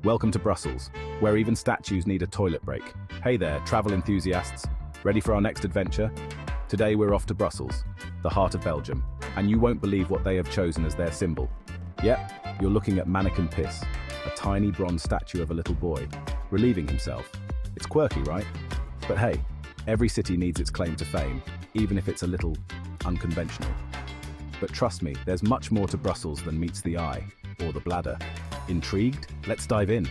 Welcome to Brussels, where even statues need a toilet break. Hey there, travel enthusiasts. Ready for our next adventure? Today we're off to Brussels, the heart of Belgium, and you won't believe what they have chosen as their symbol. Yep, you're looking at mannequin piss, a tiny bronze statue of a little boy, relieving himself. It's quirky, right? But hey, every city needs its claim to fame, even if it's a little unconventional. But trust me, there's much more to Brussels than meets the eye, or the bladder. Intrigued? Let's dive in.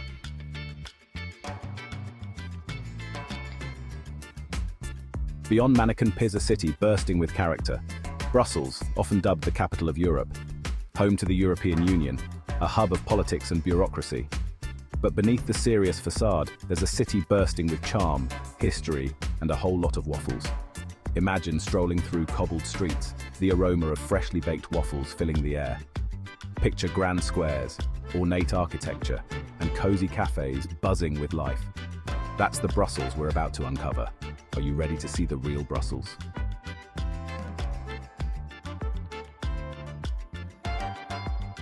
Beyond mannequin piss, a city bursting with character. Brussels, often dubbed the capital of Europe, home to the European Union, a hub of politics and bureaucracy. But beneath the serious facade, there's a city bursting with charm, history, and a whole lot of waffles. Imagine strolling through cobbled streets, the aroma of freshly baked waffles filling the air. Picture grand squares, ornate architecture, and cozy cafes buzzing with life. That's the Brussels we're about to uncover. Are you ready to see the real Brussels?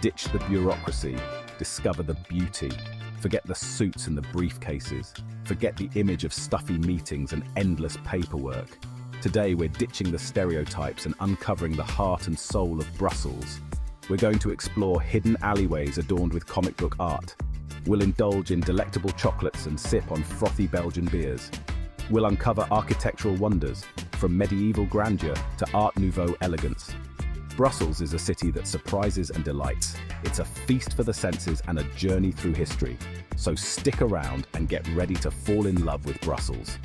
Ditch the bureaucracy, discover the beauty. Forget the suits and the briefcases. Forget the image of stuffy meetings and endless paperwork. Today we're ditching the stereotypes and uncovering the heart and soul of Brussels. We're going to explore hidden alleyways adorned with comic book art. We'll indulge in delectable chocolates and sip on frothy Belgian beers. We'll uncover architectural wonders, from medieval grandeur to Art Nouveau elegance. Brussels is a city that surprises and delights. It's a feast for the senses and a journey through history. So stick around and get ready to fall in love with Brussels.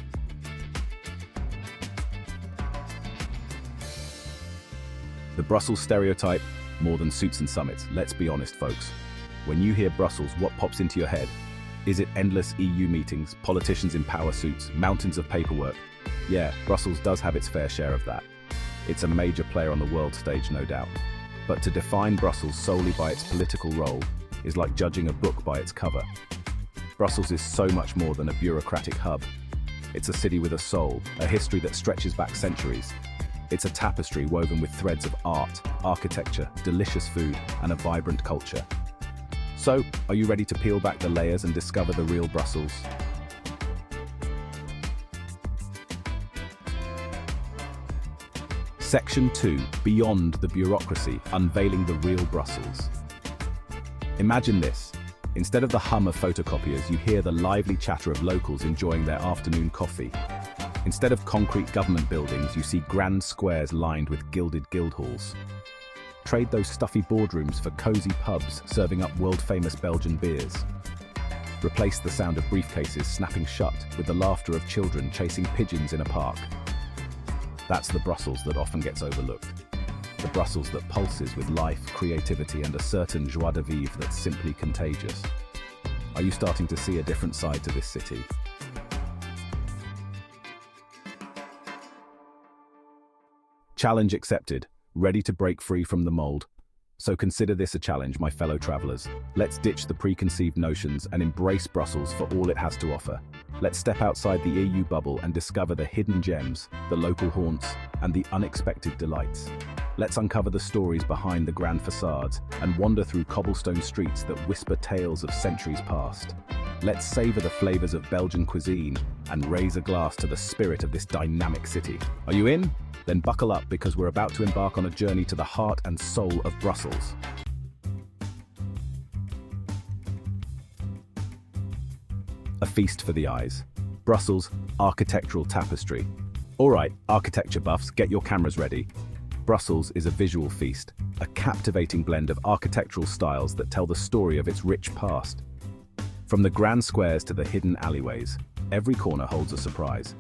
The Brussels stereotype, more than suits and summits. Let's be honest, folks. When you hear Brussels, what pops into your head? Is it endless EU meetings, politicians in power suits, mountains of paperwork? Yeah, Brussels does have its fair share of that. It's a major player on the world stage, no doubt. But to define Brussels solely by its political role is like judging a book by its cover. Brussels is so much more than a bureaucratic hub. It's a city with a soul, a history that stretches back centuries. It's a tapestry woven with threads of art, architecture, delicious food, and a vibrant culture. So, are you ready to peel back the layers and discover the real Brussels? Section 2, Beyond the Bureaucracy, Unveiling the Real Brussels. Imagine this. Instead of the hum of photocopiers, you hear the lively chatter of locals enjoying their afternoon coffee. Instead of concrete government buildings, you see grand squares lined with gilded guild halls. Trade those stuffy boardrooms for cozy pubs serving up world-famous Belgian beers. Replace the sound of briefcases snapping shut with the laughter of children chasing pigeons in a park. That's the Brussels that often gets overlooked. The Brussels that pulses with life, creativity, and a certain joie de vivre that's simply contagious. Are you starting to see a different side to this city? Challenge accepted. Ready to break free from the mold? So consider this a challenge, my fellow travelers. Let's ditch the preconceived notions and embrace Brussels for all it has to offer. Let's step outside the EU bubble and discover the hidden gems, the local haunts, and the unexpected delights. Let's uncover the stories behind the grand facades and wander through cobblestone streets that whisper tales of centuries past. Let's savor the flavors of Belgian cuisine and raise a glass to the spirit of this dynamic city. Are you in? Then buckle up, because we're about to embark on a journey to the heart and soul of Brussels. A feast for the eyes. Brussels architectural tapestry. All right, architecture buffs, get your cameras ready. Brussels is a visual feast, a captivating blend of architectural styles that tell the story of its rich past. From the grand squares to the hidden alleyways, every corner holds a surprise.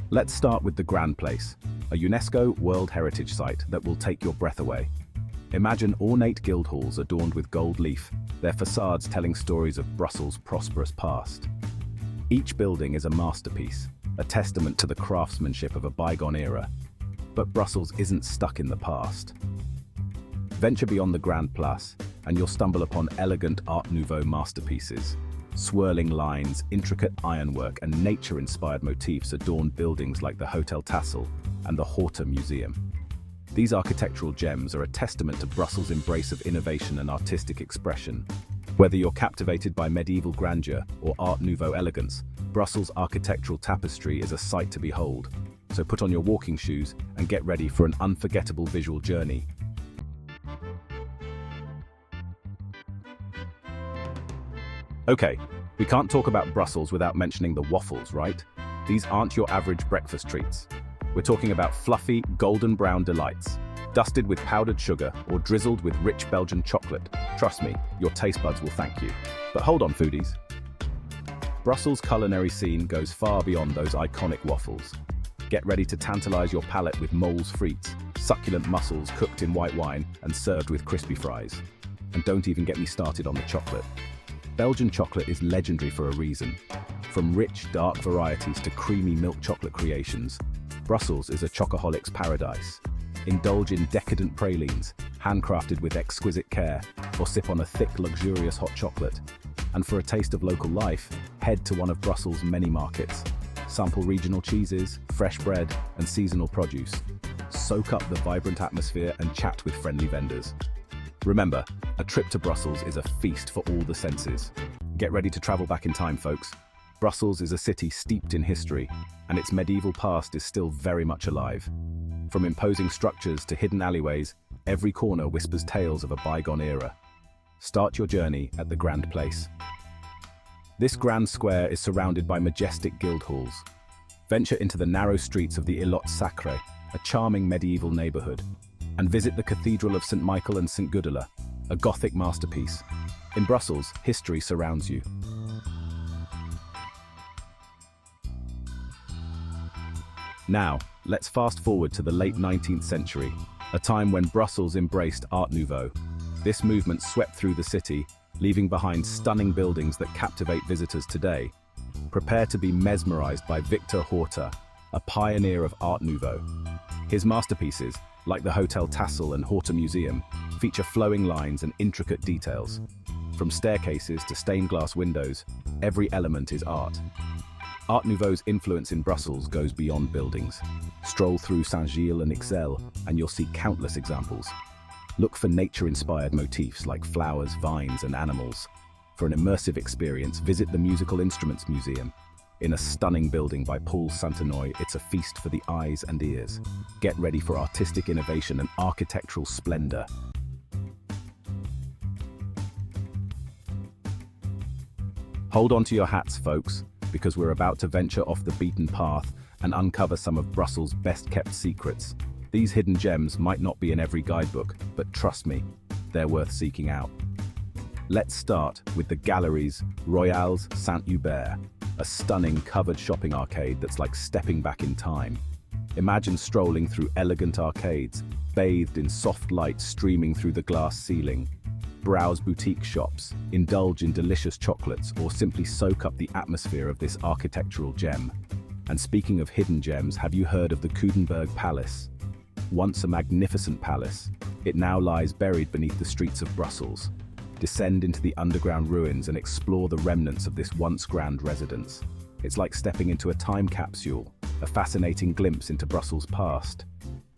Let's start with the Grand Place, a UNESCO World Heritage Site that will take your breath away. Imagine ornate guild halls adorned with gold leaf, their facades telling stories of Brussels' prosperous past. Each building is a masterpiece, a testament to the craftsmanship of a bygone era. But Brussels isn't stuck in the past. Venture beyond the Grand Place, and you'll stumble upon elegant Art Nouveau masterpieces. Swirling lines, intricate ironwork, and nature-inspired motifs adorn buildings like the Hotel Tassel and the Horta Museum. These architectural gems are a testament to Brussels' embrace of innovation and artistic expression. Whether you're captivated by medieval grandeur or Art Nouveau elegance, Brussels' architectural tapestry is a sight to behold. So put on your walking shoes and get ready for an unforgettable visual journey. Okay, we can't talk about Brussels without mentioning the waffles, right? These aren't your average breakfast treats. We're talking about fluffy, golden brown delights, dusted with powdered sugar or drizzled with rich Belgian chocolate. Trust me, your taste buds will thank you. But hold on, foodies. Brussels' culinary scene goes far beyond those iconic waffles. Get ready to tantalize your palate with moles frites, succulent mussels cooked in white wine and served with crispy fries. And don't even get me started on the chocolate. Belgian chocolate is legendary for a reason. From rich, dark varieties to creamy milk chocolate creations, Brussels is a chocoholic's paradise. Indulge in decadent pralines, handcrafted with exquisite care, or sip on a thick, luxurious hot chocolate. And for a taste of local life, head to one of Brussels' many markets. Sample regional cheeses, fresh bread, and seasonal produce. Soak up the vibrant atmosphere and chat with friendly vendors. Remember, a trip to Brussels is a feast for all the senses. Get ready to travel back in time, folks. Brussels is a city steeped in history, and its medieval past is still very much alive. From imposing structures to hidden alleyways, every corner whispers tales of a bygone era. Start your journey at the Grand Place. This grand square is surrounded by majestic guild halls. Venture into the narrow streets of the Îlot Sacré, a charming medieval neighborhood, and visit the Cathedral of St. Michael and St. Gudula, a Gothic masterpiece. In Brussels, history surrounds you. Now, let's fast forward to the late 19th century, a time when Brussels embraced Art Nouveau. This movement swept through the city, leaving behind stunning buildings that captivate visitors today. Prepare to be mesmerized by Victor Horta, a pioneer of Art Nouveau. His masterpieces, like the Hotel Tassel and Horta Museum, feature flowing lines and intricate details. From staircases to stained glass windows, every element is art. Art Nouveau's influence in Brussels goes beyond buildings. Stroll through Saint-Gilles and Ixelles, and you'll see countless examples. Look for nature-inspired motifs like flowers, vines, and animals. For an immersive experience, visit the Musical Instruments Museum. In a stunning building by Paul Santenoy, it's a feast for the eyes and ears. Get ready for artistic innovation and architectural splendor. Hold on to your hats, folks, because we're about to venture off the beaten path and uncover some of Brussels' best-kept secrets. These hidden gems might not be in every guidebook, but trust me, they're worth seeking out. Let's start with the Galeries Royales Saint-Hubert, a stunning covered shopping arcade that's like stepping back in time. Imagine strolling through elegant arcades, bathed in soft light streaming through the glass ceiling. Browse boutique shops, indulge in delicious chocolates, or simply soak up the atmosphere of this architectural gem. And speaking of hidden gems, have you heard of the Coudenberg Palace? Once a magnificent palace, it now lies buried beneath the streets of Brussels. Descend into the underground ruins and explore the remnants of this once grand residence. It's like stepping into a time capsule, a fascinating glimpse into Brussels' past.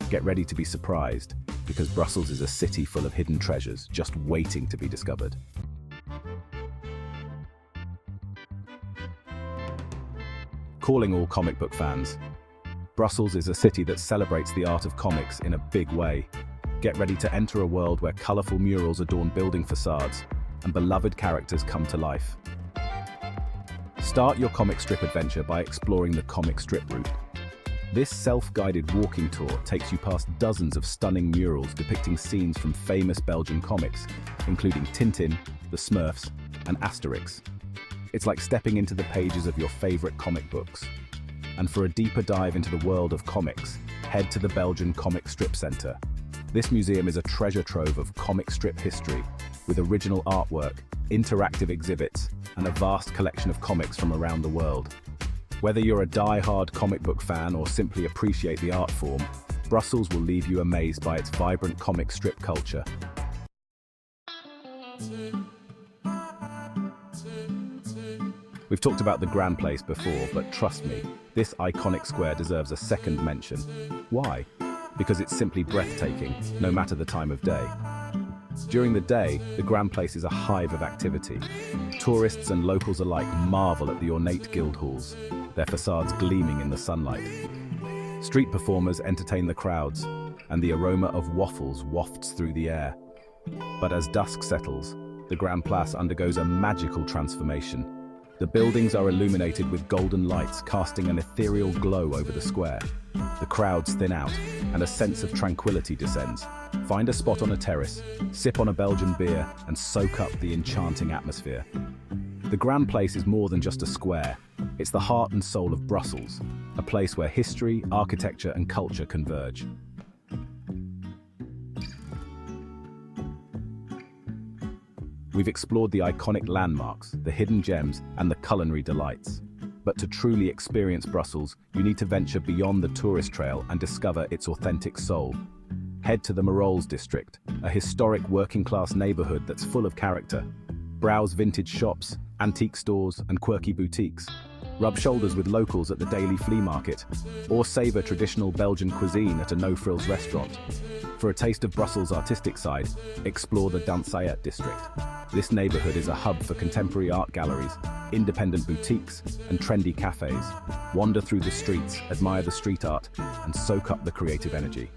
Get ready to be surprised, because Brussels is a city full of hidden treasures just waiting to be discovered. Calling all comic book fans. Brussels is a city that celebrates the art of comics in a big way. Get ready to enter a world where colorful murals adorn building facades and beloved characters come to life. Start your comic strip adventure by exploring the comic strip route. This self-guided walking tour takes you past dozens of stunning murals depicting scenes from famous Belgian comics, including Tintin, the Smurfs, and Asterix. It's like stepping into the pages of your favorite comic books. And for a deeper dive into the world of comics, head to the Belgian Comic Strip Center. This museum is a treasure trove of comic strip history, with original artwork, interactive exhibits, and a vast collection of comics from around the world. Whether you're a die-hard comic book fan or simply appreciate the art form, Brussels will leave you amazed by its vibrant comic strip culture. We've talked about the Grand Place before, but trust me, this iconic square deserves a second mention. Why? Because it's simply breathtaking, no matter the time of day. During the day, the Grand Place is a hive of activity. Tourists and locals alike marvel at the ornate guild halls, their facades gleaming in the sunlight. Street performers entertain the crowds, and the aroma of waffles wafts through the air. But as dusk settles, the Grand Place undergoes a magical transformation. The buildings are illuminated with golden lights, casting an ethereal glow over the square. The crowds thin out, and a sense of tranquility descends. Find a spot on a terrace, sip on a Belgian beer, and soak up the enchanting atmosphere. The Grand Place is more than just a square. It's the heart and soul of Brussels, a place where history, architecture, and culture converge. We've explored the iconic landmarks, the hidden gems, and the culinary delights. But to truly experience Brussels, you need to venture beyond the tourist trail and discover its authentic soul. Head to the Marolles district, a historic working-class neighborhood that's full of character. Browse vintage shops, antique stores, and quirky boutiques. Rub shoulders with locals at the daily flea market, or savor traditional Belgian cuisine at a no-frills restaurant. For a taste of Brussels' artistic side, explore the Dansayet district. This neighborhood is a hub for contemporary art galleries, independent boutiques, and trendy cafes. Wander through the streets, admire the street art, and soak up the creative energy.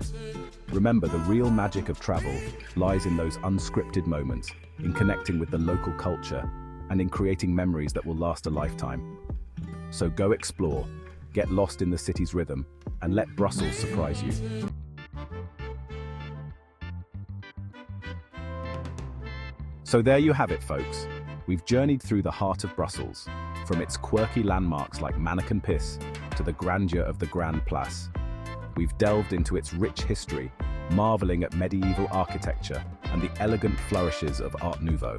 Remember, the real magic of travel lies in those unscripted moments, in connecting with the local culture, and in creating memories that will last a lifetime. So go explore, get lost in the city's rhythm, and let Brussels surprise you. So there you have it, folks. We've journeyed through the heart of Brussels, from its quirky landmarks like Mannequin Piss to the grandeur of the Grand Place. We've delved into its rich history, marveling at medieval architecture and the elegant flourishes of Art Nouveau.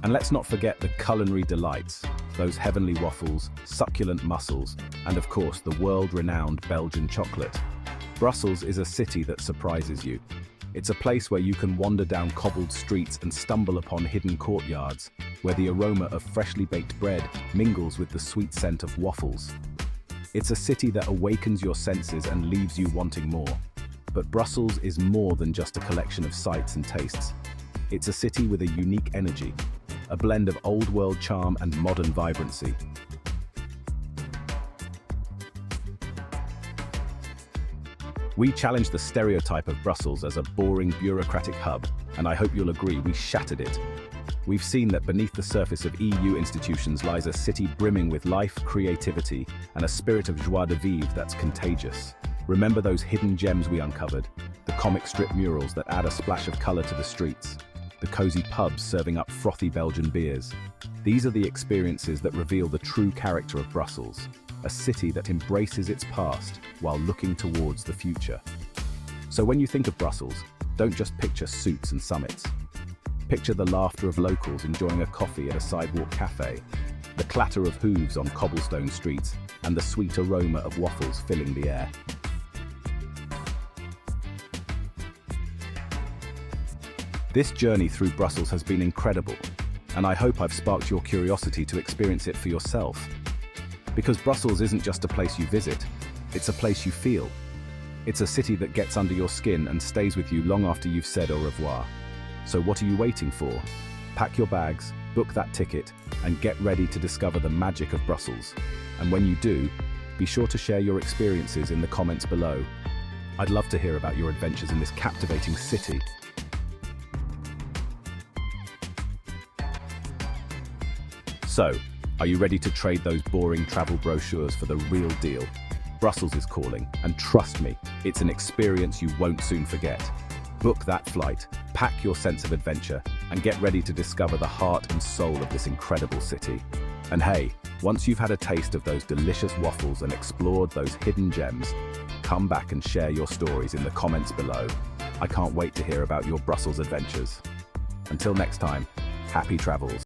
And let's not forget the culinary delights, those heavenly waffles, succulent mussels, and of course the world-renowned Belgian chocolate. Brussels is a city that surprises you. It's a place where you can wander down cobbled streets and stumble upon hidden courtyards, where the aroma of freshly baked bread mingles with the sweet scent of waffles. It's a city that awakens your senses and leaves you wanting more. But Brussels is more than just a collection of sights and tastes. It's a city with a unique energy, a blend of old-world charm and modern vibrancy. We challenged the stereotype of Brussels as a boring, bureaucratic hub, and I hope you'll agree we shattered it. We've seen that beneath the surface of EU institutions lies a city brimming with life, creativity, and a spirit of joie de vivre that's contagious. Remember those hidden gems we uncovered? The comic strip murals that add a splash of color to the streets, the cozy pubs serving up frothy Belgian beers. These are the experiences that reveal the true character of Brussels, a city that embraces its past while looking towards the future. So when you think of Brussels, don't just picture suits and summits. Picture the laughter of locals enjoying a coffee at a sidewalk cafe, the clatter of hooves on cobblestone streets, and the sweet aroma of waffles filling the air. This journey through Brussels has been incredible, and I hope I've sparked your curiosity to experience it for yourself. Because Brussels isn't just a place you visit, it's a place you feel. It's a city that gets under your skin and stays with you long after you've said au revoir. So what are you waiting for? Pack your bags, book that ticket, and get ready to discover the magic of Brussels. And when you do, be sure to share your experiences in the comments below. I'd love to hear about your adventures in this captivating city. So, are you ready to trade those boring travel brochures for the real deal? Brussels is calling, and trust me, it's an experience you won't soon forget. Book that flight, pack your sense of adventure, and get ready to discover the heart and soul of this incredible city. And hey, once you've had a taste of those delicious waffles and explored those hidden gems, come back and share your stories in the comments below. I can't wait to hear about your Brussels adventures. Until next time, happy travels.